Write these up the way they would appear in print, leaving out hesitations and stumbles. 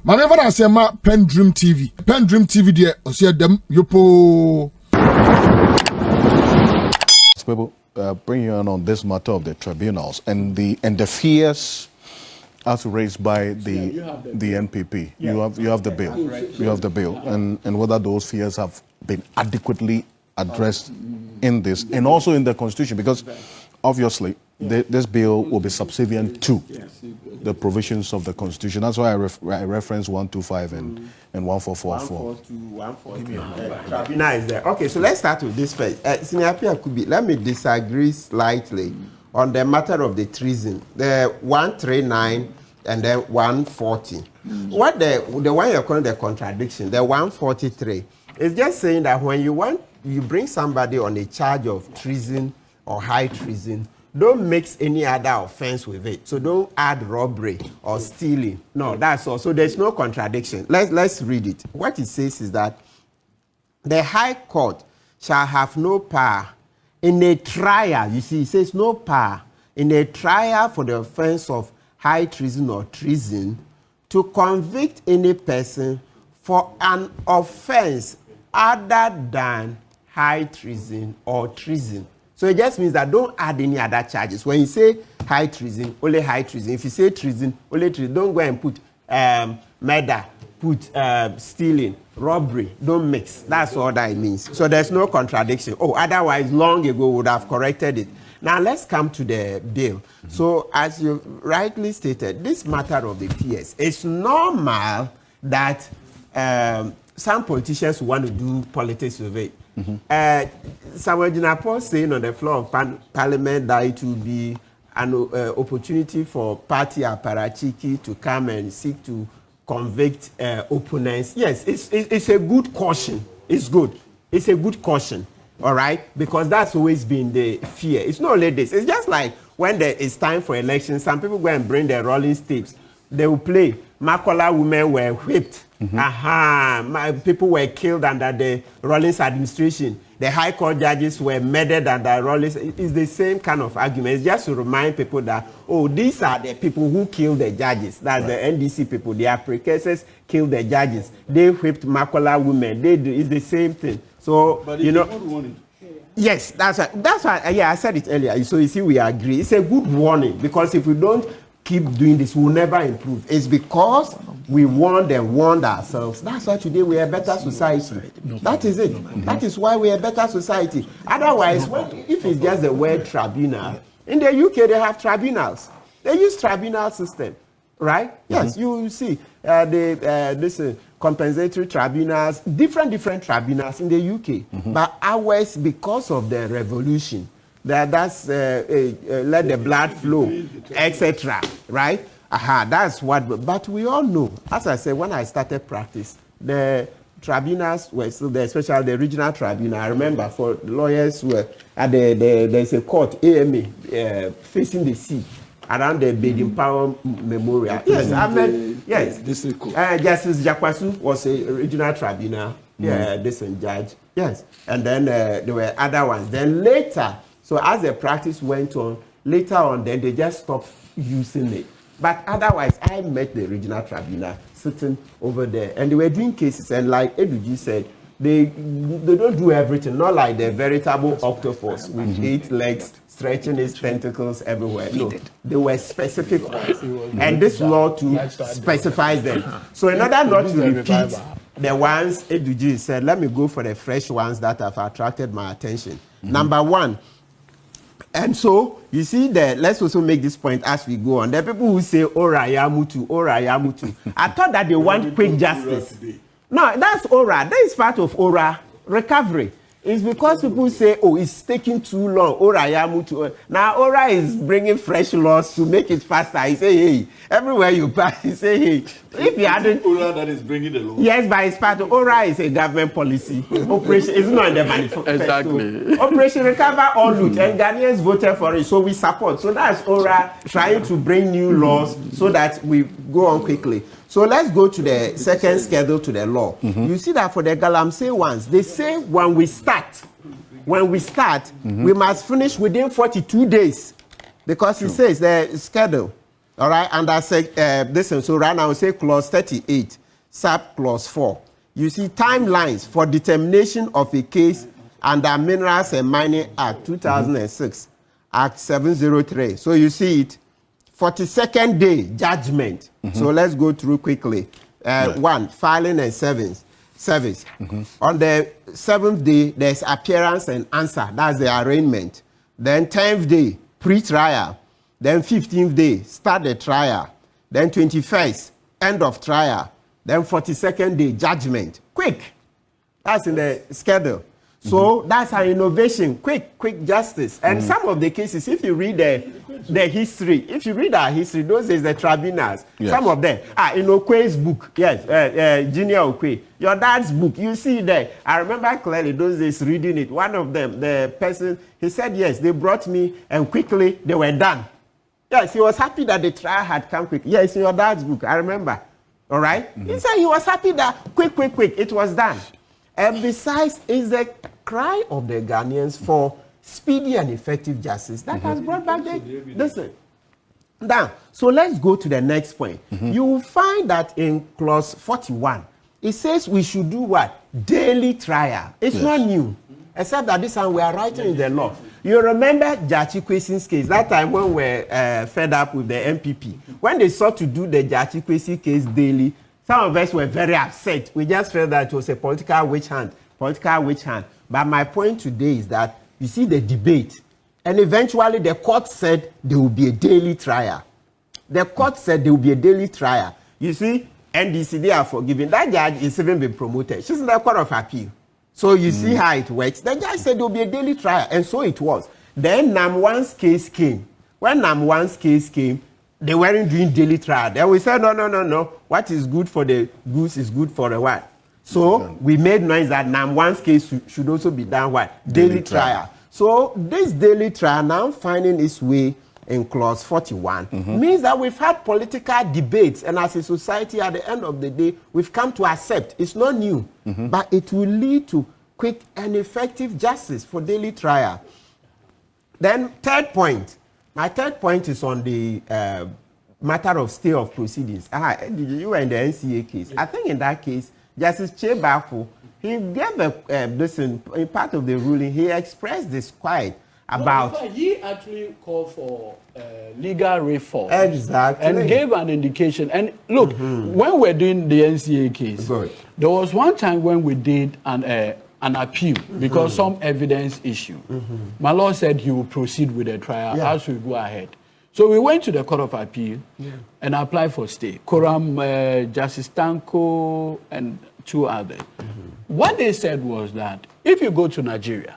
Maneva na sema PENDREAM TV. PENDREAM TV there osia dem yopo. Kpebu, bring you on this matter of the tribunals and the fears as raised by the NPP. Yeah. You have the bill. You have the bill, and whether those fears have been adequately addressed in this and also in the Constitution, because obviously this bill will be subservient to the provisions of the Constitution. That's why I reference 125 and 1444. 142, Tribunal is there. Okay, so let's start with this first. Senior Pierre Kubi, let me disagree slightly on the matter of the treason. The 139 and then 140. What the one you're calling the contradiction, the 143, is just saying that when you bring somebody on a charge of treason or high treason, don't mix any other offense with it. So don't add robbery or stealing. No, that's all. So there's no contradiction. Let's read it. What it says is that the High Court shall have no power in a trial. You see, it says no power in a trial for the offense of high treason or treason to convict any person for an offense other than high treason or treason. So it just means that don't add any other charges. When you say high treason, only high treason. If you say treason, only treason. Don't go and put murder, put stealing, robbery. Don't mix. That's all that it means. So there's no contradiction. Oh, otherwise, long ago would have corrected it. Now let's come to the bill. So as you rightly stated, this matter of the PS, it's normal that some politicians want to do politics with it. Samuel Jinapor saying on the floor of Parliament that it will be an opportunity for party apparatchiki to come and seek to convict opponents. Yes, it's a good caution. It's good. It's a good caution, all right? Because that's always been the fear. It's not only this. It's just like when it's time for elections, some people go and bring their rolling tapes. They will play. Makola women were whipped. People were killed under the Rawlings administration. The High Court judges were murdered under Rawlings. It's the same kind of argument. It's just to remind people that, oh, these are the people who killed the judges. That's the NDC people. Their precursors killed the judges. They whipped Makola women. It's the same thing. So, but you know. Yes, that's why. Yeah, I said it earlier. So you see, we agree. It's a good warning, because if we don't keep doing this, we'll never improve. It's because we warned and warned ourselves. That's why today we are a better society. That is it. That is why we are a better society. Otherwise, if it's just the word tribunal, in the UK they have tribunals. They use tribunal system, right? Yes, you see this compensatory tribunals, different tribunals in the UK. But ours, because of the revolution, that's let the blood flow, etc. Right? That's what. But we all know, as I said, when I started practice, the tribunals were still there, especially the regional tribunal. I remember for lawyers who were at there's a court, AMA, facing the sea around the Baden Powell Memorial. Yes, I mean, yes. Justice Jakwasu was a regional tribunal. This judge. Yes, and then there were other ones. Then later. So as the practice went on, later on, then they just stopped using it. But otherwise, I met the regional tribunal sitting over there, and they were doing cases. And like Eduji said, they don't do everything. Not like the veritable octopus with 8 legs stretching its tentacles everywhere. No, they were specific ones, and this law too specifies them. So in order not to repeat the ones Eduji said, let me go for the fresh ones that have attracted my attention. Number one. And so, you see that, let's also make this point as we go on. There are people who say, Ora Yamutu, Ora Yamutu. I thought that they want quick justice. No, that's Ora. That is part of Ora recovery. It's because people say, oh, it's taking too long. Ora Yamutu. Now, Ora is bringing fresh laws to make it faster. He say, hey, everywhere you pass, he say, hey. If you hadn't... Ora that is bringing the law. Yes, but it's part of... Ora is a government policy. Operation... It's not in the manifesto. Exactly. Operation Recover All Loot. And Ghanaians voted for it, so we support. So that's Ora trying to bring new laws so that we go on quickly. So let's go to the second schedule to the law. You see that for the Galamsey ones, they say when we start, we must finish within 42 days. Because it says the schedule, All right, and I say this is so right now. I say clause 38, sub clause 4. You see timelines for determination of a case under Minerals and Mining Act 2006, Act 703. So you see it, 42nd day judgment. So let's go through quickly. 1, filing and service. On the 7th day, there's appearance and answer. That's the arraignment. Then 10th day, pre-trial. Then 15th day, start the trial. Then 21st, end of trial. Then 42nd day, judgment. Quick. That's in the schedule. So that's an innovation. Quick justice. And some of the cases, if you read the history, if you read our history, those is the tribunals. Yes. Some of them. In Okwe's book, yes, Junior Okwe, your dad's book, you see there. I remember clearly those days reading it. One of them, the person, he said, yes, they brought me and quickly they were done. Yes, he was happy that the trial had come quick. Yes, in your dad's book, I remember. All right? He said he was happy that quick, it was done. And besides, is the cry of the Ghanaians for speedy and effective justice that has brought back the... Listen. Now, so let's go to the next point. You will find that in clause 41, it says we should do what? Daily trial. It's not new. Except that this time we are writing in the law. You remember Jachi Kwesin's case, that time when we were fed up with the NPP. When they sought to do the Jachi Kwesi case daily, some of us were very upset. We just felt that it was a political witch hunt. But my point today is that you see the debate, and eventually the court said there will be a daily trial. The court said there will be a daily trial. You see, NDC, they are forgiven. That judge is even been promoted. She's in the Court of Appeal. So you see how it works. The judge said there will be a daily trial, and so it was. Then Nam1's case came. When Nam1's case came, they weren't doing daily trial. Then we said, no. What is good for the goose is good for the what? So we made noise that Nam1's case should also be done what? Daily trial. So this daily trial now finding its way in clause 41 means that we've had political debates, and as a society at the end of the day, we've come to accept it's not new, but it will lead to quick and effective justice for daily trial. Then third point. My third point is on the matter of stay of proceedings. You were in the NCA case. I think in that case, Justice Kpebu, he gave in part of the ruling, he expressed disquiet about... No, he actually called for legal reform. Exactly. And gave an indication. And look, when we're doing the NCA case, there was one time when we did an appeal because some evidence issue. My lord said he will proceed with the trial as we go ahead. So we went to the Court of Appeal and applied for stay. Koram, Justice Tanko, and two others. What they said was that if you go to Nigeria,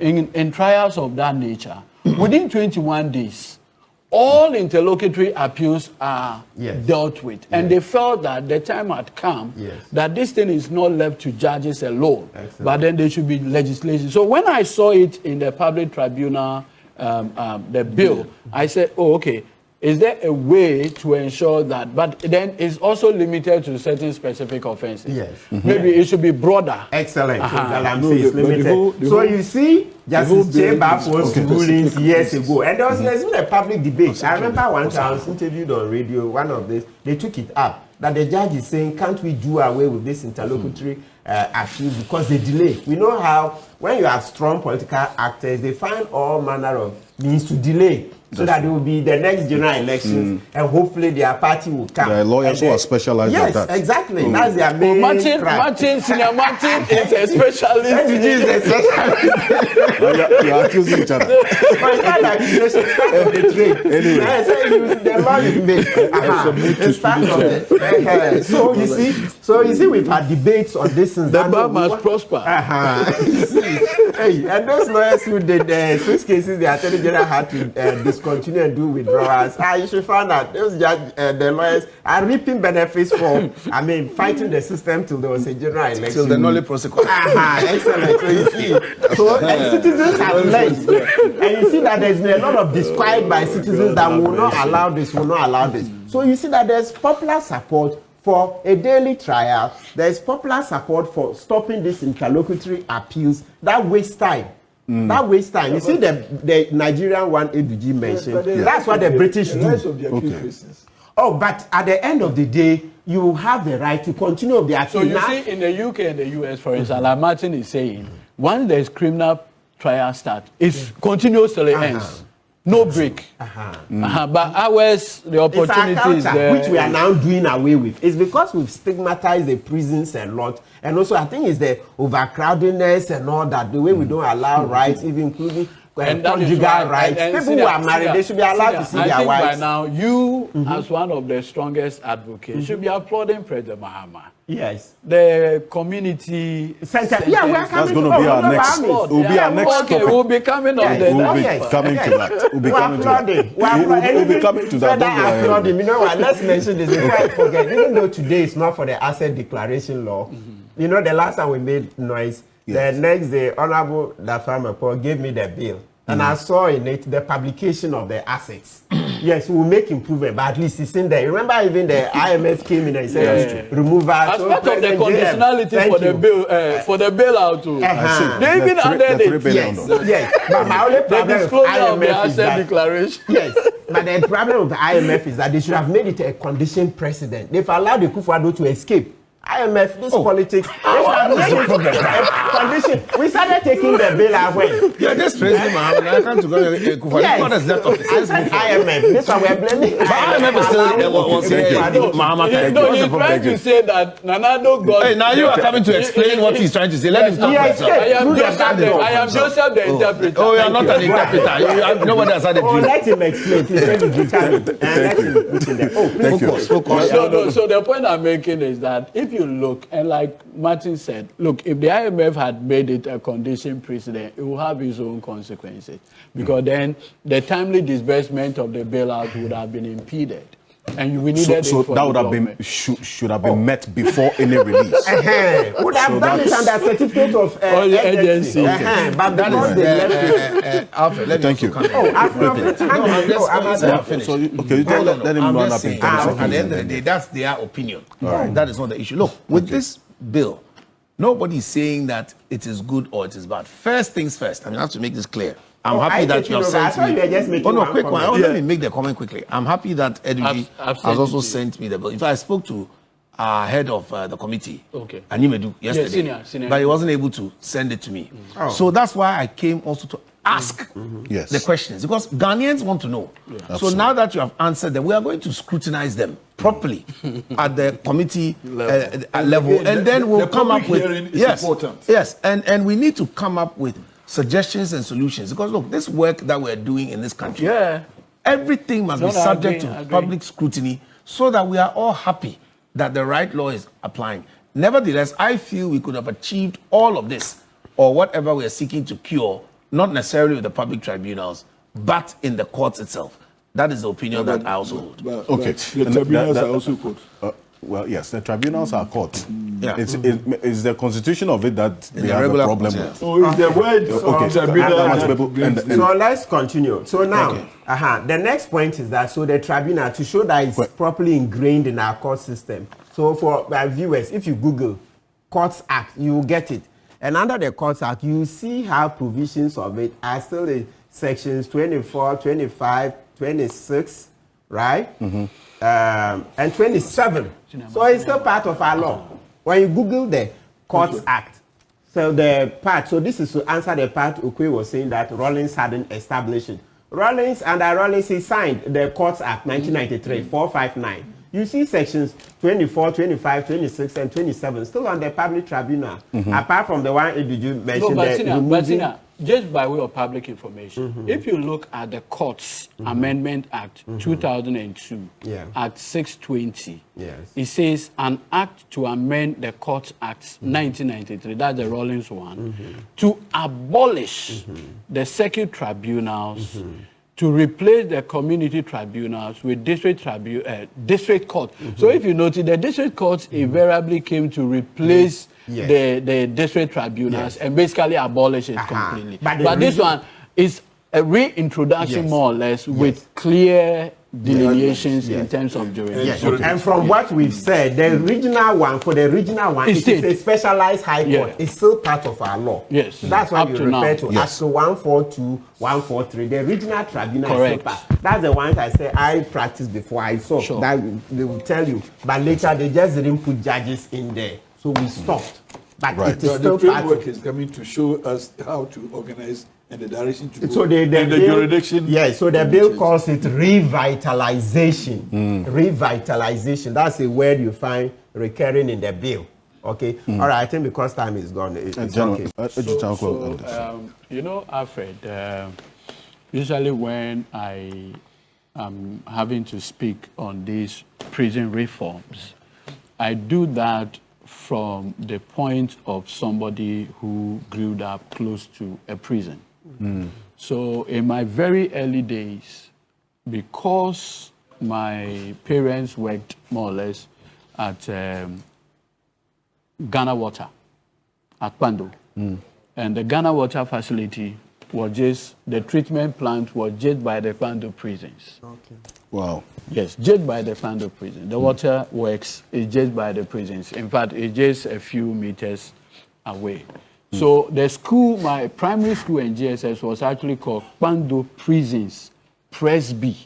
in trials of that nature, within 21 days, all interlocutory appeals are dealt with. And they felt that the time had come that this thing is not left to judges alone, but then there should be legislation. So when I saw it in the public tribunal, the bill, I said, oh, okay, is there a way to ensure that? But then it's also limited to certain specific offenses. Yes. Maybe it should be broader. Excellent. So you see, Justice Kpebu's rulings years ago, and there's been a public debate. I remember one time I was interviewed on radio, one of this, they took it up, that the judge is saying, can't we do away with this interlocutory appeal because they delay? We know how, when you have strong political actors, they find all manner of means to delay. So that it will be the next general elections, and hopefully their party will come. There are lawyers who are specialized in that. Yes, exactly. That's their main Martin is a specialist. You're accusing each other. But it's not accusation, it's part of the trade. Anyway. I say the law is made. It's part of it. So you see, we've had debates on this since the bar must prosper. You see, and those lawyers who did 6 cases, the Attorney General had to discontinue and do withdrawals. You should find out those the lawyers are reaping benefits for, fighting the system till there was a general election. Till the nolly prosecutor. Excellent. So you see, citizens have learned, and you see that there's been a lot of disquiet by citizens that will not allow this, So you see that there's popular support for a daily trial. There's popular support for stopping these interlocutory appeals that waste time. That wastes time. You see the Nigerian one ADG mentioned. That's what the British do. Oh, but at the end of the day, you have the right to continue the action. So you see, in the UK and the US, for instance, like Martin is saying, once there's criminal trial start, it continues till it ends. No break. But ours, the opportunities there, which we are now doing away with. It's because we've stigmatized the prisons a lot. And also, I think it's the overcrowdedness and all that, the way we don't allow rights, even including conjugal rights. People who are married, they should be allowed to see their wives. I think by now, you, as one of the strongest advocates, should be applauding President Mahama. Yes. The community center. Yeah, we are That's going to be our next. It will be our next topic. We'll be coming on the We'll be coming to that. We'll be coming to that. We'll be coming to that. You know what? Let's mention this before I forget. Even though today is not for the asset declaration law, you know, the last time we made noise, the next day, Honorable Dafama Paul gave me the bill. And I saw in it the publication of the assets. Yes, we'll make improvement, but at least it's in there. Remember, even the IMF came in and said, remove that. As part of the conditionality for the bill, for the bailout, too. They even added it. Yes. But my only problem with IMF is that declaration. Yes, but the problem with the IMF is that they should have made it a condition precedent. They've allowed the Kufuor to escape. IMF, this politics, condition. We started taking the bill away. You're just praising Mahama. I can't go. Yes, IMF. This one we're blaming. But IMF is still Mahama. No, you're trying to say that NanaAdo got. Hey, now you are coming to explain what he's trying to say. Let him talk. I am Joseph the interpreter. Oh, you are not an interpreter. Nobody has had a dream. Let him explain. He said the Judicial. So the point I'm making is that if you look, and like Martin said, look, if the IMF had made it a condition precedent, it will have its own consequences. Because then the timely disbursement of the bailout would have been impeded. And we needed so it for that would have been should have been met before any release. Would have done it under certificate of agency. But because they left it. Alfred, thank you. Let him run up. At the end of the day, that's their opinion. That is not the issue. Look, with this bill, nobody is saying that it is good or it is bad. First things first. I have to make this clear. I'm happy that you have sent me. Quick one. Let me make the comment quickly. I'm happy that Edwin has also sent me the bill. In fact, I spoke to our head of the committee, Animedu, yesterday, senior. But he wasn't able to send it to me. So that's why I came also to ask the questions, because Ghanaians want to know. So now that you have answered them, we are going to scrutinize them properly at the committee level, and then we'll come up with and we need to come up with suggestions and solutions, because look, this work that we're doing in this country, everything must be subject to public scrutiny so that we are all happy that the right law is applying. Nevertheless, I feel we could have achieved all of this or whatever we are seeking to cure, not necessarily with the public tribunals, but in the courts itself. That is the opinion that I also hold. Okay. The tribunals are also courts. Well, yes, the tribunals are courts. It's the constitution of it that they have a problem with. Oh, is the word So let's continue. So now, the next point is that, so the tribunal, to show that it's properly ingrained in our court system. So for our viewers, if you Google Courts Act, you will get it. And under the Courts Act, you see how provisions of it are still in sections 24, 25, 26, right? And 27. So it's still part of our law. When you Google the Courts Act, so the part, so this is to answer the part Ukwe was saying that Rawlings hadn't established it. Under Rawlings, he signed the Courts Act 1993, 459. You see sections 24, 25, 26, and 27 still on the public tribunal. Apart from the one you mentioned, just by way of public information, if you look at the Courts Amendment Act 2002, Act 620, it says an act to amend the Courts Act 1993, that's the Rawlings one, to abolish the circuit tribunals, to replace the community tribunals with district court. So if you notice, the district courts invariably came to replace the district tribunals and basically abolish it completely. But this one is a reintroduction more or less with clear delineations in terms of jurisdiction. Yes. And from what we've said, the regional one, for the regional one, it is a specialized high court. It's still part of our law. Yes. So that's why we refer to Yes. Article 142, 143. The regional tribunal Correct. is still part. That's the ones I say I practiced before I saw. Sure. That they will tell you. But later they just didn't put judges in there. So we stopped. But Right. it is The still part framework of is coming to show us how to organize and the direction to go. so the and the bill, jurisdiction. Yeah, so the bill calls it revitalization. Revitalization. That's a word you find recurring in the bill. Okay. All right. I think because time is gone, it's okay. You know, Alfred, usually when I am having to speak on these prison reforms, I do that from the point of somebody who grew up close to a prison. So in my very early days, because my parents worked more or less at Ghana Water at Kpebu, and the Ghana Water facility was just, the treatment plant was just by the Kpebu prisons. Okay. Wow. Yes, just by the Kpebu prison. The water works is just by the prisons. In fact, it's just a few meters away. So the school, my primary school in GSS was actually called Kpebu Prisons, Presby,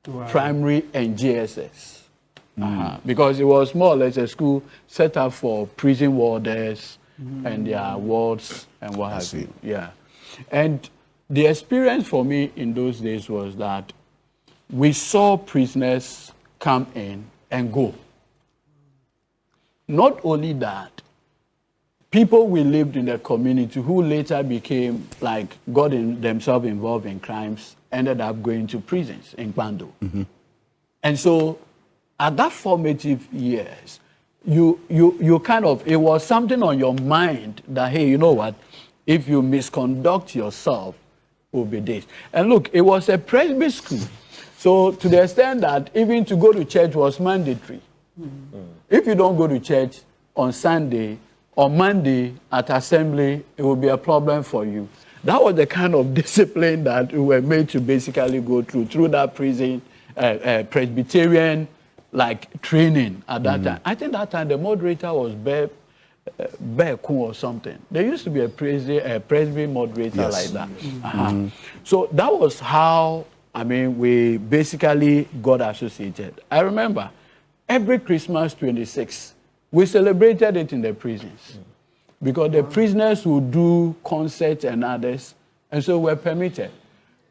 Primary and GSS. Because it was more or less a school set up for prison warders and their wards and what have you. Yeah. And the experience for me in those days was that we saw prisoners come in and go. Not only that, people we lived in the community who later became, like, got themselves involved in crimes, ended up going to prisons in Kpebu. And so, at that formative years, you kind of, it was something on your mind that, hey, you know what, if you misconduct yourself, will be this. And look, it was a Presby school. So to the extent that even to go to church was mandatory. If you don't go to church on Sunday or Monday at assembly, it will be a problem for you. That was the kind of discipline that we were made to basically go through that prison, Presbyterian like training at that time. I think that time the moderator was Beku or something. There used to be a Presby moderator like that. So that was how, I mean, we basically got associated. I remember every Christmas 26, we celebrated it in the prisons because the prisoners would do concerts and others, and so we were permitted.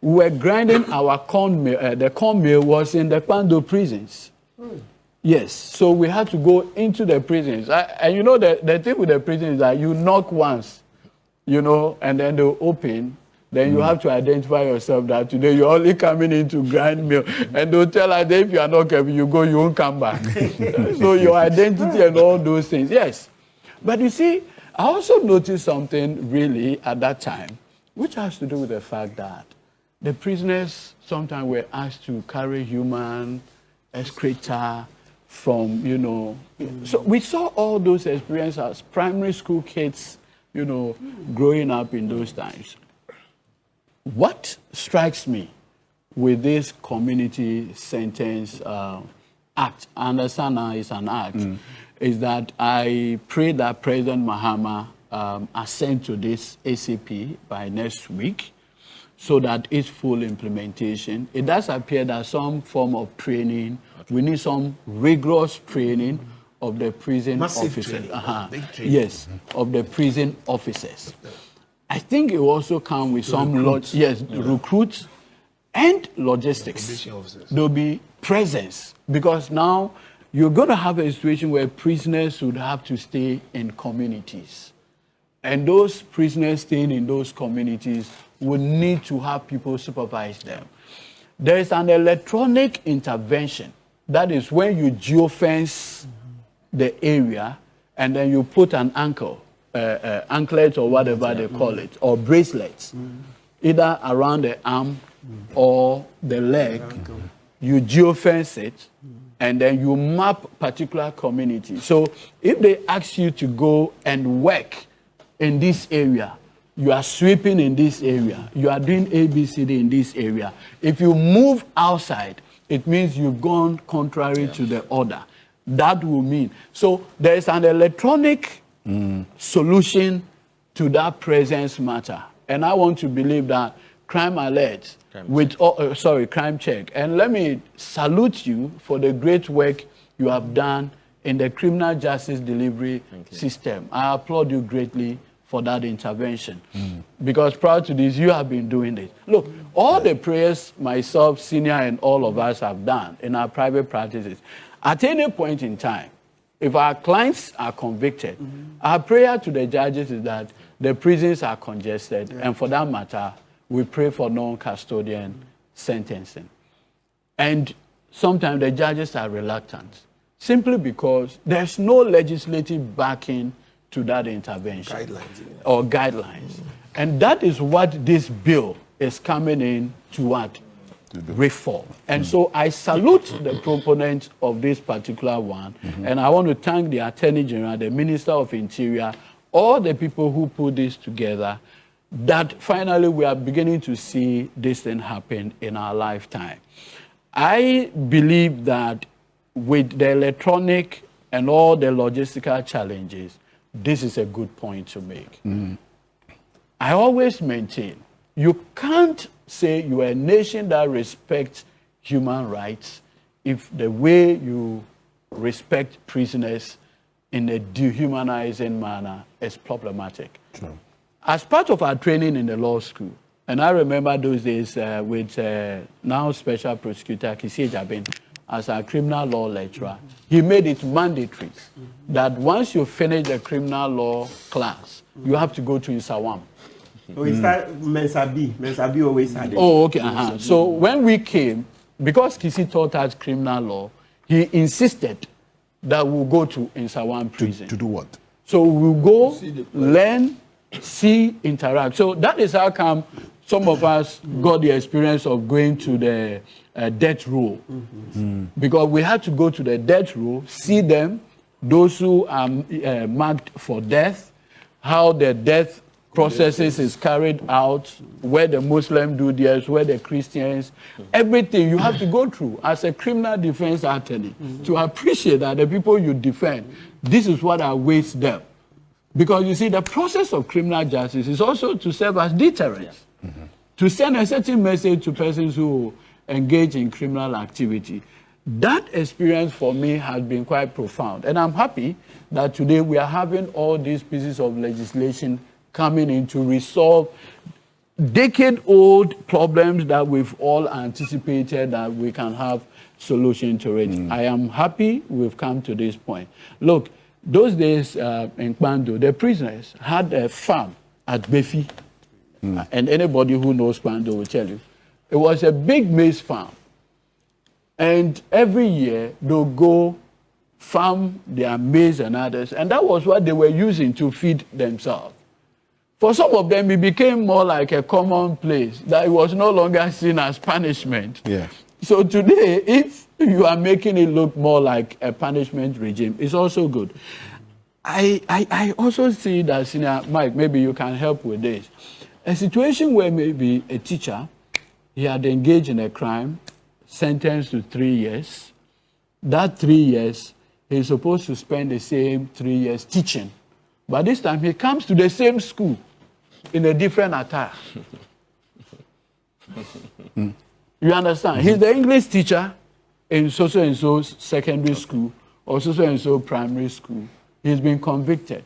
We were grinding our cornmeal. The cornmeal was in the Kpebu prisons. Yes, so we had to go into the prisons. And you know, the thing with the prisons is that you knock once, you know, and then they'll open. Then you have to identify yourself that today you're only coming in to grind meal. And they'll tell us that if you are not careful, you go, you won't come back. So your identity and all those things, yes. But you see, I also noticed something really at that time, which has to do with the fact that the prisoners sometimes were asked to carry human excreta from, you know. So we saw all those experiences as primary school kids, you know, growing up in those times. What strikes me with this community sentence act, I understand now it's an act, is that I pray that President Mahama assent to this ACP by next week so that it's full implementation. It does appear that some form of training, we need some rigorous training of the prison officers. Yes, of the prison officers. I think it also comes with some recruits and logistics. There'll be presence because now you're going to have a situation where prisoners would have to stay in communities. And those prisoners staying in those communities would need to have people supervise them. There is an electronic intervention. That is when you geofence the area and then you put an anklet or whatever they call it, or bracelets, either around the arm or the leg. You geofence it, and then you map particular community. So if they ask you to go and work in this area, you are sweeping in this area, you are doing ABCD in this area. If you move outside, it means you've gone contrary to the order. That will mean. So there is an electronic solution to that presence matter. And I want to believe that crime alert crime check. And let me salute you for the great work you have done in the criminal justice delivery system. I applaud you greatly for that intervention. Because prior to this, you have been doing it. Look, all the prayers myself, senior, and all of us have done in our private practices, at any point in time, if our clients are convicted, our prayer to the judges is that the prisons are congested, and for that matter, we pray for non-custodian sentencing. And sometimes the judges are reluctant, simply because there's no legislative backing to that intervention. Guidelines. And that is what this bill is coming in to what? Reform. And so I salute the proponents of this particular one, and I want to thank the Attorney General, the Minister of Interior, all the people who put this together, that finally we are beginning to see this thing happen in our lifetime. I believe that with the electronic and all the logistical challenges, this is a good point to make. I always maintain, you can't say you are a nation that respects human rights if the way you respect prisoners in a dehumanizing manner is problematic. True. As part of our training in the law school, and I remember those days with now Special Prosecutor Kisi Jabin as our criminal law lecturer, he made it mandatory that once you finish the criminal law class, you have to go to Isawam. We start Mensabi always had it. Oh, okay. So when we came, because Kisi taught us criminal law, he insisted that we'll go to Insawam prison. To do what? So we'll go, learn, see, interact. So that is how come some of us got the experience of going to the death row. Because we had to go to the death row, see them, those who are marked for death, how the death processes is carried out, where the Muslims do theirs, where the Christians, everything you have to go through as a criminal defense attorney to appreciate that the people you defend, this is what awaits them. Because you see, the process of criminal justice is also to serve as deterrence, to send a certain message to persons who engage in criminal activity. That experience for me has been quite profound. And I'm happy that today we are having all these pieces of legislation coming in to resolve decade-old problems that we've all anticipated that we can have solution to it. I am happy we've come to this point. Look, those days in Kpebu, the prisoners had a farm at Befi. And anybody who knows Kpebu will tell you. It was a big maize farm. And every year, they'll go farm their maize and others. And that was what they were using to feed themselves. For some of them, it became more like a commonplace, that it was no longer seen as punishment. Yeah. So today, if you are making it look more like a punishment regime, it's also good. I also see that, Senior Mike, maybe you can help with this. A situation where maybe a teacher, he had engaged in a crime, sentenced to 3 years. That 3 years, he's supposed to spend the same 3 years teaching. But this time, he comes to the same school in a different attire. You understand? He's the English teacher in so-and-so secondary school or so-and-so primary school. He's been convicted.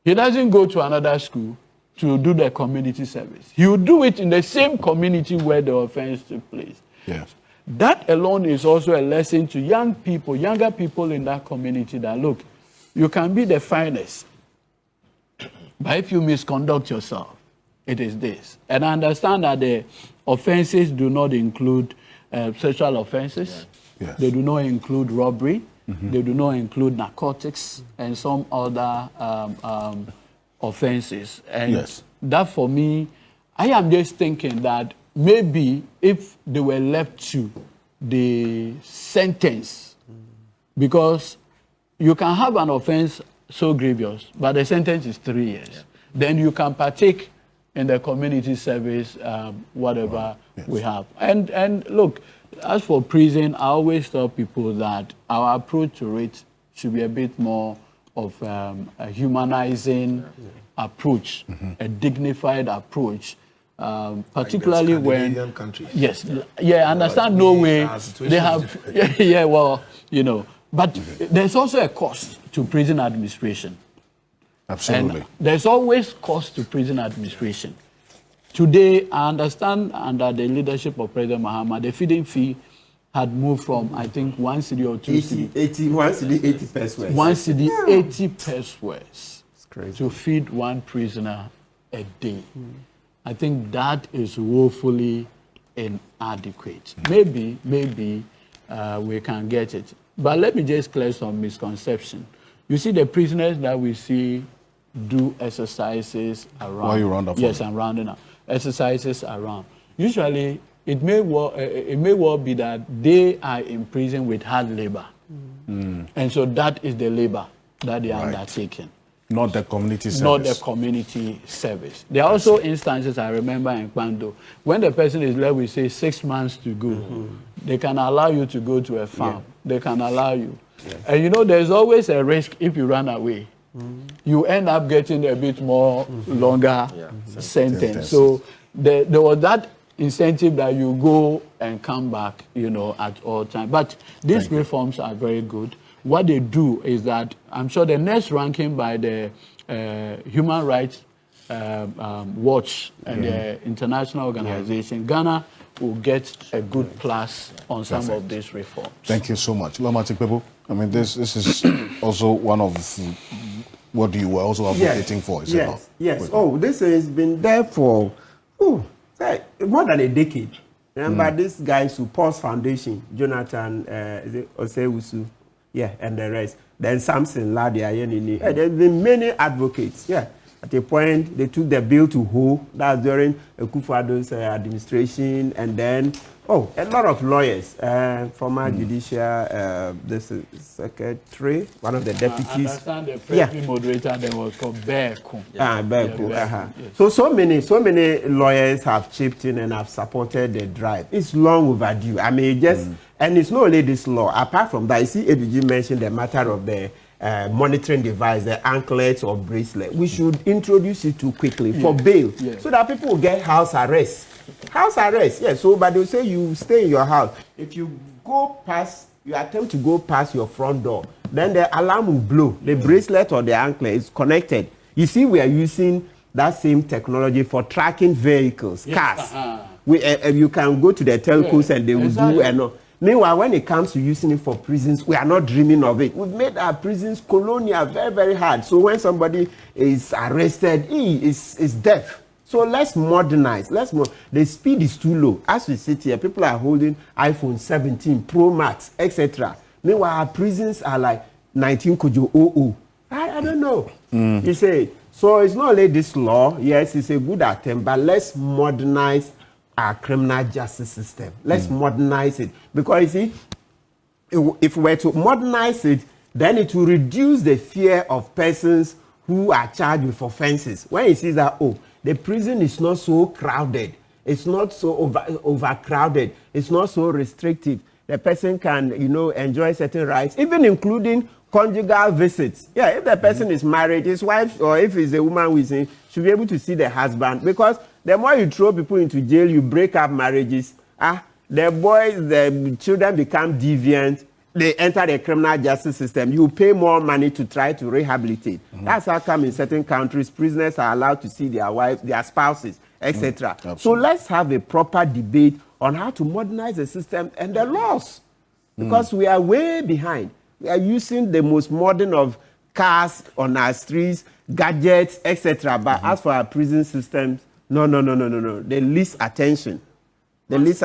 He doesn't go to another school to do the community service. He will do it in the same community where the offense took place. Yes. That alone is also a lesson to young people, younger people in that community that, look, you can be the finest, but if you misconduct yourself, it is this. And I understand that the offenses do not include sexual offenses. Yes. They do not include robbery. They do not include narcotics and some other offenses. And that for me, I am just thinking that maybe if they were left to the sentence, because you can have an offense so grievous, but the sentence is 3 years. Then you can partake in the community service, whatever we have. And look, as for prison, I always tell people that our approach to it should be a bit more of a humanizing approach, a dignified approach, particularly like when countries. Yes, yeah, I understand Norway, they have, yeah, well, you know, but there's also a cost to prison administration. Absolutely. And there's always cost to prison administration. Today, I understand under the leadership of President Mahama, the feeding fee had moved from, I think, 1 cedi or 2 cedi. 1 cedi 80 pesos. 1 cedi 80 pesos to feed one prisoner a day. I think that is woefully inadequate. Maybe we can get it. But let me just clear some misconception. You see, the prisoners that we see do exercises around. Why you round up? Yes, I'm rounding up. Exercises around. Usually, it may well be that they are in prison with hard labor. And so that is the labor that they are undertaking. Not the community service. Not the community service. There are also instances, I remember in Kpebu, when the person is left with, say, 6 months to go, they can allow you to go to a farm. They can allow you. And you know, there's always a risk if you run away. You end up getting a bit more longer sentence. So there was that incentive that you go and come back, you know, at all times. But these reforms are very good. What they do is that I'm sure the next ranking by the Human Rights Watch and the international organization, Ghana will get a good plus on some of these reforms. Thank you so much. Lama Kpebu, I mean, this is also one of what you were also advocating for, is it not? Yes. Oh, this has been there for more than a decade. Remember this guy, Support Foundation, Jonathan Osewusu, and the rest. Then Samson Ladia, there's been many advocates. At a point, they took the bill to Ho. That's during Akufo-Addo's administration, and then a lot of lawyers, former Judicial, this is secretary, one of the deputies. I understand the press moderator there was called Beku. Beku. So many lawyers have chipped in and have supported the drive. It's long overdue. I mean, and it's not only this law. Apart from that, you see, ABG mentioned the matter of the monitoring device, the anklets or bracelet. We should introduce it too quickly for bail, so that people will get house arrest. House arrest, so but they'll say you stay in your house. If you attempt to go past your front door, then the alarm will blow. The bracelet or the anklet is connected. You see, we are using that same technology for tracking vehicles, cars. You can go to the telcos and they will do and all. Meanwhile, when it comes to using it for prisons, we are not dreaming of it. We've made our prisons colonial very, very hard. So when somebody is arrested, he is deaf. So let's modernize. The speed is too low. As we sit here, people are holding iPhone 17, Pro Max, etc. Meanwhile, our prisons are like 19 Kojo 00. I don't know. You say, so it's not only this law. Yes, it's a good attempt, but let's modernize our criminal justice system. Let's modernize it. Because you see, if we were to modernize it, then it will reduce the fear of persons who are charged with offenses. When you see that, the prison is not so crowded, it's not so overcrowded, it's not so restrictive. The person can, enjoy certain rights, even including conjugal visits. If the person is married, his wife, or if it's a woman with him, should be able to see the husband. Because the more you throw people into jail, you break up marriages. The children become deviant. They enter the criminal justice system. You pay more money to try to rehabilitate. That's how come in certain countries, prisoners are allowed to see their wives, their spouses, etc. So let's have a proper debate on how to modernize the system and the laws. Because we are way behind. We are using the most modern of cars on our streets, gadgets, etc. But as for our prison systems, no. The least attention. This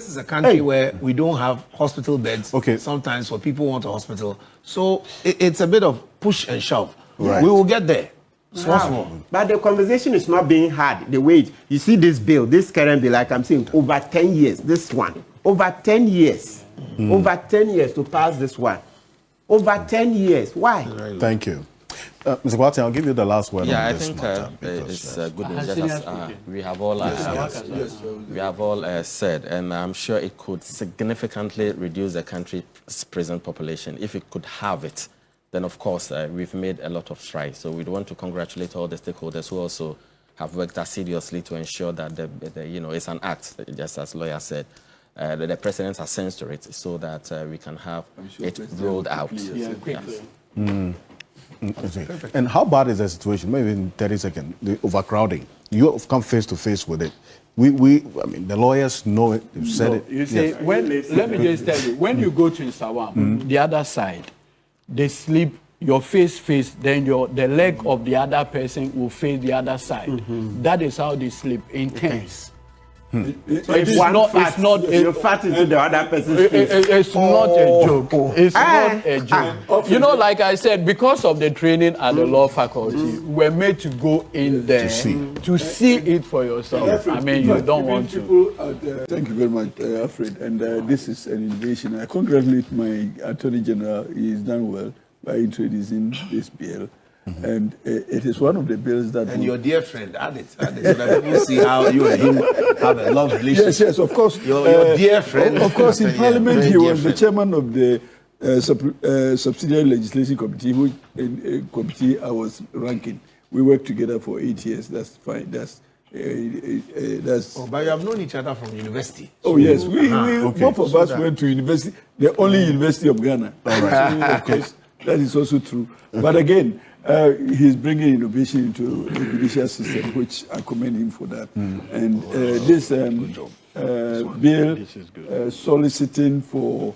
is a country where we don't have hospital beds. Sometimes for people who want a hospital. So it's a bit of push and shove. We will get there. Small. But the conversation is not being had the way you see this bill, this current bill, like I'm saying, over 10 years, this one. Over 10 years. Over 10 years to pass this one. Over 10 years. Why? Thank you. Mr. Kwati, I'll give you the last word Yeah, on I this think matter. it's good news. Has Just senior as, spoken? we have all we have all said, and I'm sure it could significantly reduce the country's prison population. If it could have it, then of course we've made a lot of strides. So we want to congratulate all the stakeholders who also have worked assiduously to ensure that it's an act, just as lawyer said. The president has sent to it so that we can have it rolled out. Yeah, quickly. And how bad is the situation? Maybe in 30 seconds, the overcrowding. You have come face to face with it. I mean, the lawyers know it. They've said it. You see, let me just tell you, when you go to Sawam, the other side, they sleep, your face, then the leg of the other person will face the other side. That is how they sleep, intense. So It's one not, fat, it's not, you fat into the other person's face. it's not a joke. It's not a joke. You know, like I said, because of the training at the law faculty, we're made to go in there to see it for yourself. I mean, you don't want to. Thank you very much, Alfred. And this is an innovation. I congratulate my Attorney General. He's done well by introducing this bill. And it is one of the bills that... And your dear friend, add it, so that people see how you and him have a love relationship. Yes, of course. Your dear friend. Of course, in Parliament, he was the chairman of the Subsidiary Legislation Committee, which committee I was ranking. We worked together for 8 years. That's fine. That's... but you have known each other from university. Oh, yes. Both of us went to university, the only university of Ghana. Of course, that is also true. But again, he's bringing innovation into the judicial system, which I commend him for that. And this bill soliciting for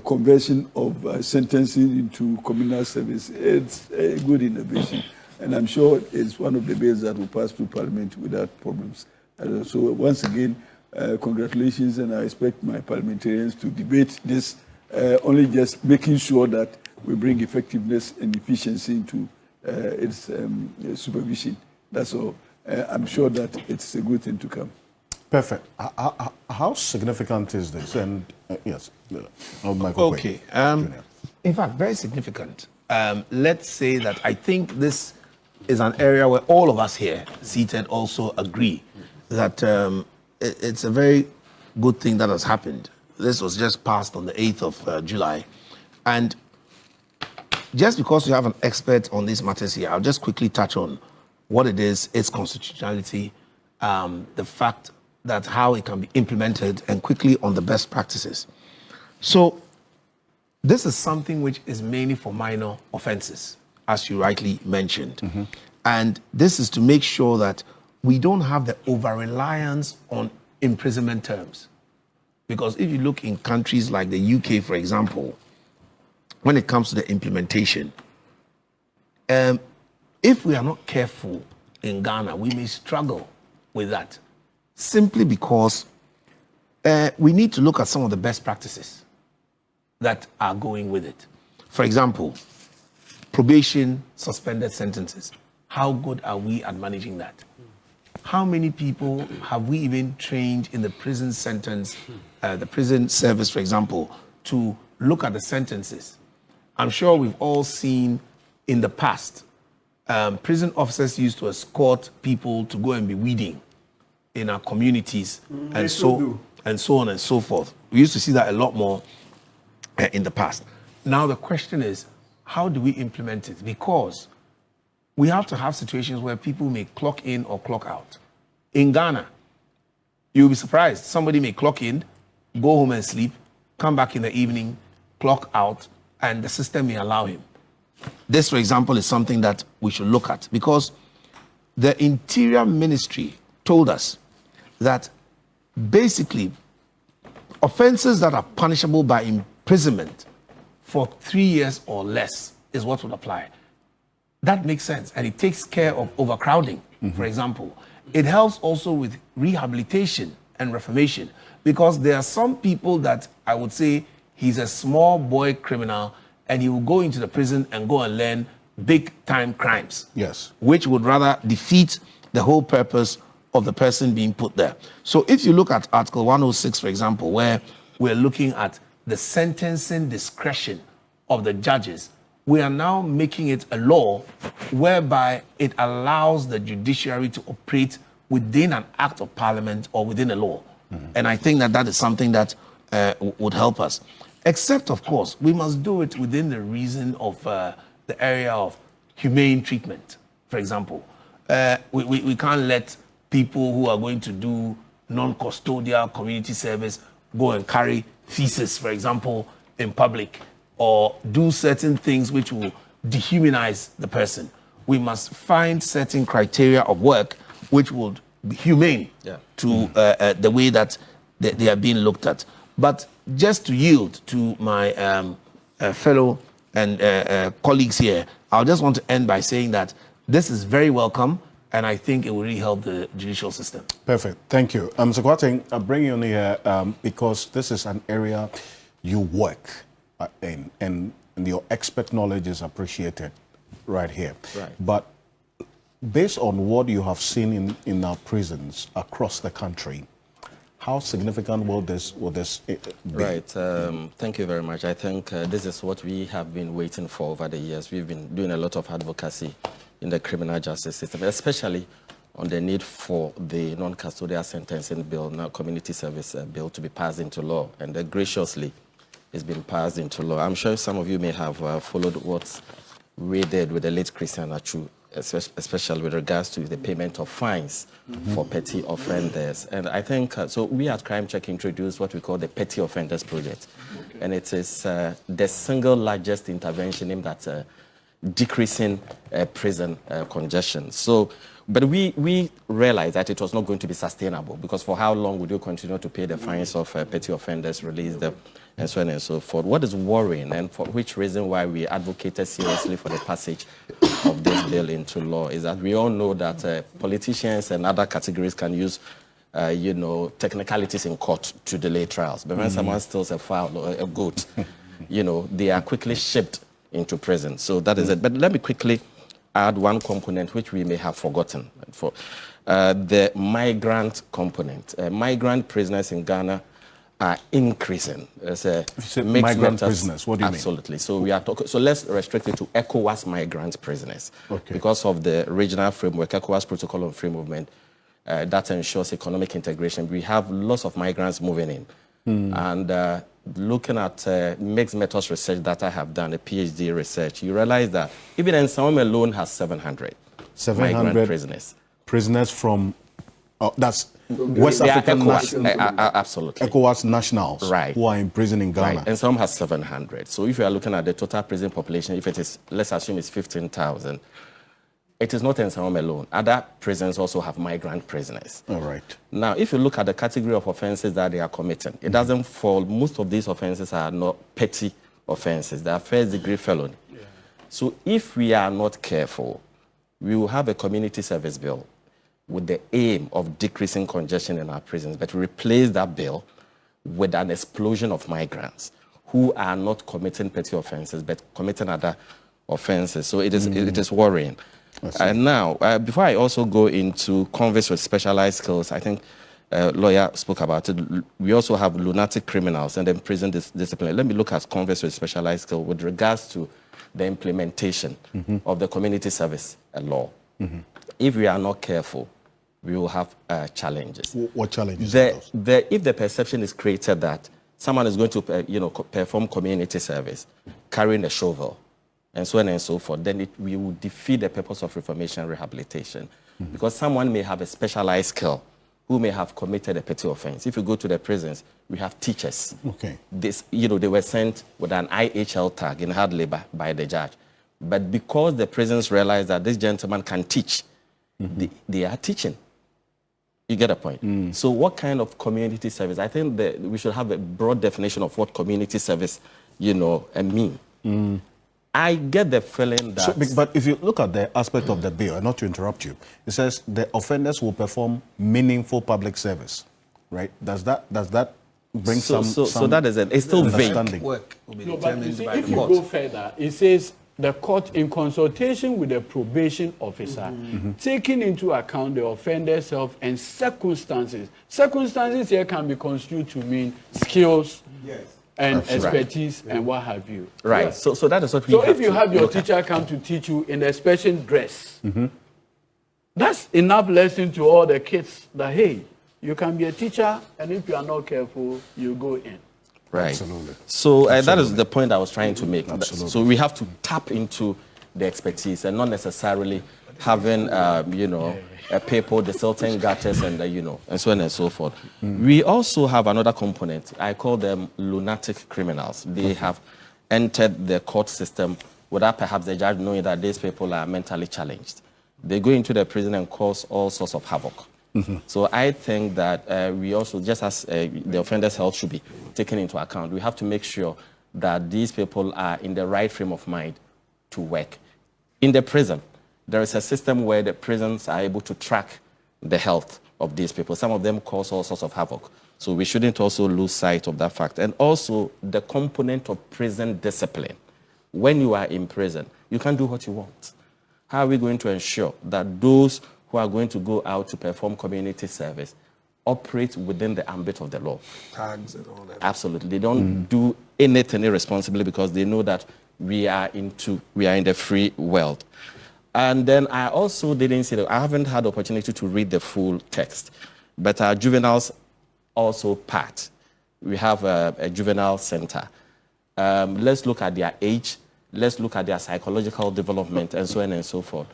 conversion of sentencing into communal service, it's a good innovation. And I'm sure it's one of the bills that will pass through Parliament without problems. So once again, congratulations, and I expect my parliamentarians to debate this, only just making sure that we bring effectiveness and efficiency into its supervision. That's all. I'm sure that it's a good thing to come. Perfect. How significant is this? And yes, Michael. Okay. In fact, very significant. Let's say that I think this is an area where all of us here seated also agree that it's a very good thing that has happened. This was just passed on the 8th of July. And just because you have an expert on these matters here, I'll just quickly touch on what it is, its constitutionality, the fact that how it can be implemented, and quickly on the best practices. So this is something which is mainly for minor offenses, as you rightly mentioned. And this is to make sure that we don't have the over-reliance on imprisonment terms. Because if you look in countries like the UK, for example, when it comes to the implementation, if we are not careful in Ghana, we may struggle with that, simply because we need to look at some of the best practices that are going with it. For example, probation, suspended sentences. How good are we at managing that? How many people have we even trained in the prison sentence, the prison service, for example, to look at the sentences? I'm sure we've all seen in the past, prison officers used to escort people to go and be weeding in our communities, and so on and so forth. We used to see that a lot more in the past. Now the question is, how do we implement it? Because we have to have situations where people may clock in or clock out. In Ghana, you'll be surprised. Somebody may clock in, go home and sleep, come back in the evening, clock out, and the system may allow him. This, for example, is something that we should look at, because the Interior Ministry told us that basically offenses that are punishable by imprisonment for 3 years or less is what would apply. That makes sense, and it takes care of overcrowding, for example. It helps also with rehabilitation and reformation, because there are some people that I would say he's a small boy criminal and he will go into the prison and go and learn big time crimes. Yes. Which would rather defeat the whole purpose of the person being put there. So if you look at Article 106, for example, where we're looking at the sentencing discretion of the judges, we are now making it a law whereby it allows the judiciary to operate within an act of parliament or within a law. And I think that is something that would help us. Except, of course, we must do it within the reason of the area of humane treatment, for example. We can't let people who are going to do non-custodial community service go and carry feces, for example, in public, or do certain things which will dehumanize the person. We must find certain criteria of work which would be humane to the way that they are being looked at. But just to yield to my fellow and colleagues here, I just want to end by saying that this is very welcome, and I think it will really help the judicial system. Perfect. Thank you. Mr. Kwarteng, I'll bring you on here because this is an area you work in, and your expert knowledge is appreciated right here. Right. But based on what you have seen in our prisons across the country, how significant will this be? Right. Thank you very much. I think this is what we have been waiting for over the years. We've been doing a lot of advocacy in the criminal justice system, especially on the need for the non-custodial sentencing bill, now community service bill, to be passed into law. And graciously, it's been passed into law. I'm sure some of you may have followed what we did with the late Christian Achu, especially with regards to the payment of fines for petty offenders. And I think, so we at Crime Check introduced what we call the Petty Offenders Project. Okay. And it is the single largest intervention aimed at decreasing prison congestion. So, but we realized that it was not going to be sustainable, because for how long would you continue to pay the fines of petty offenders, release them, and so on and so forth? What is worrying, and for which reason why we advocated seriously for the passage of this bill into law, is that we all know that politicians and other categories can use technicalities in court to delay trials. But when someone steals a fowl or a goat, they are quickly shipped into prison. So that is it. But let me quickly add one component which we may have forgotten. For the migrant component. Migrant prisoners in Ghana are increasing. Migrant prisoners, what do you mean? Absolutely. So we are talking. So let's restrict it to ECOWAS migrant prisoners, because of the regional framework, ECOWAS Protocol on Free Movement, that ensures economic integration. We have lots of migrants moving in, and looking at mixed methods research that I have done, a PhD research, you realize that even Nsawam alone has 700 migrant prisoners. Prisoners from that's West African nationals. Absolutely. ECOWAS nationals, right, who are in prison in Ghana. Right. And some has 700. So if you are looking at the total prison population, if it is, let's assume it's 15,000, it is not Nsawam alone. Other prisons also have migrant prisoners. All right. Now, if you look at the category of offenses that they are committing, it doesn't fall. Most of these offenses are not petty offenses. They are first-degree felony. Yeah. So if we are not careful, we will have a community service bill with the aim of decreasing congestion in our prisons, but replace that bill with an explosion of migrants who are not committing petty offenses, but committing other offenses. So it is worrying. And now, before I also go into convicts with specialized skills, I think lawyer spoke about it. We also have lunatic criminals and then prison discipline. Let me look at convicts with specialized skills with regards to the implementation of the community service law. If we are not careful, we will have challenges. What challenges? If the perception is created that someone is going to perform community service, carrying a shovel, and so on and so forth, then we will defeat the purpose of reformation and rehabilitation. Because someone may have a specialized skill who may have committed a petty offense. If you go to the prisons, we have teachers. Okay. They were sent with an IHL tag in hard labor by the judge. But because the prisons realized that this gentleman can teach, they are teaching. You get a point? So what kind of community service? I think that we should have a broad definition of what community service, mean. I get the feeling that... So, but if you look at the aspect of the bill, and not to interrupt you, it says the offenders will perform meaningful public service, right? Does that bring some So that is it. It's still vague. Work will be determined by the court. If you go further, it says the court, in consultation with the probation officer, taking into account the offender's health and circumstances. Circumstances here can be construed to mean skills, and expertise and what have you. Right. Yeah. So that is what we So have if you to have your look at. teacher come to teach you in a special dress, that's enough lesson to all the kids that, hey, you can be a teacher, and if you are not careful, you go in. Right. Absolutely. So that is the point I was trying to make. Absolutely. So we have to tap into the expertise and not necessarily having, people, the Sultan gutters and, and so on and so forth. We also have another component. I call them lunatic criminals. They have entered the court system without perhaps the judge knowing that these people are mentally challenged. They go into the prison and cause all sorts of havoc. So I think that we also, just as the offender's health should be taken into account, we have to make sure that these people are in the right frame of mind to work. In the prison, there is a system where the prisons are able to track the health of these people. Some of them cause all sorts of havoc. So we shouldn't also lose sight of that fact. And also the component of prison discipline. When you are in prison, you can do what you want. How are we going to ensure that those who are going to go out to perform community service operate within the ambit of the law? Tags and all that. Absolutely. They don't do anything irresponsibly because they know that we are in the free world. And then I also didn't see I haven't had the opportunity to read the full text, but our juveniles also part. We have a juvenile center. Let's look at their age. Let's look at their psychological development and so on and so forth.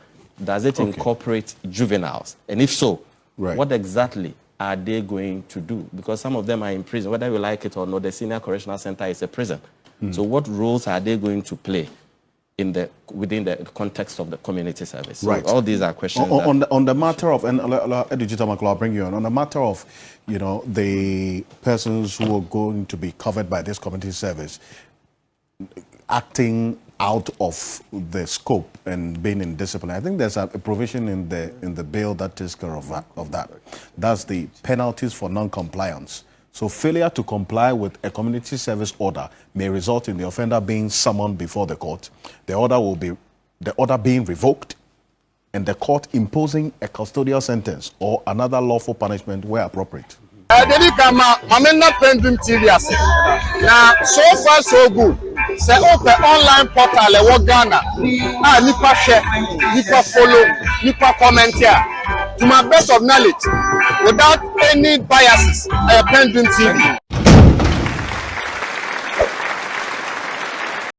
Does it incorporate juveniles? And if so, what exactly are they going to do? Because some of them are in prison, whether you like it or not. The Senior Correctional Center is a prison. So what roles are they going to play within the context of the community service? So all these are questions. On the matter of, and I'll bring you on the matter of, the persons who are going to be covered by this community service acting out of the scope and being in discipline. I think there's a provision in the bill that takes care of that. That's the penalties for non-compliance. So failure to comply with a community service order may result in the offender being summoned before the court. The order being revoked, and the court imposing a custodial sentence or another lawful punishment where appropriate. PENDREAM TV now, so far so good. Say open online portal e wo Ghana. Nipa share, nipa follow, nipa comment here. To my best of knowledge, without any biases, PENDREAM TV.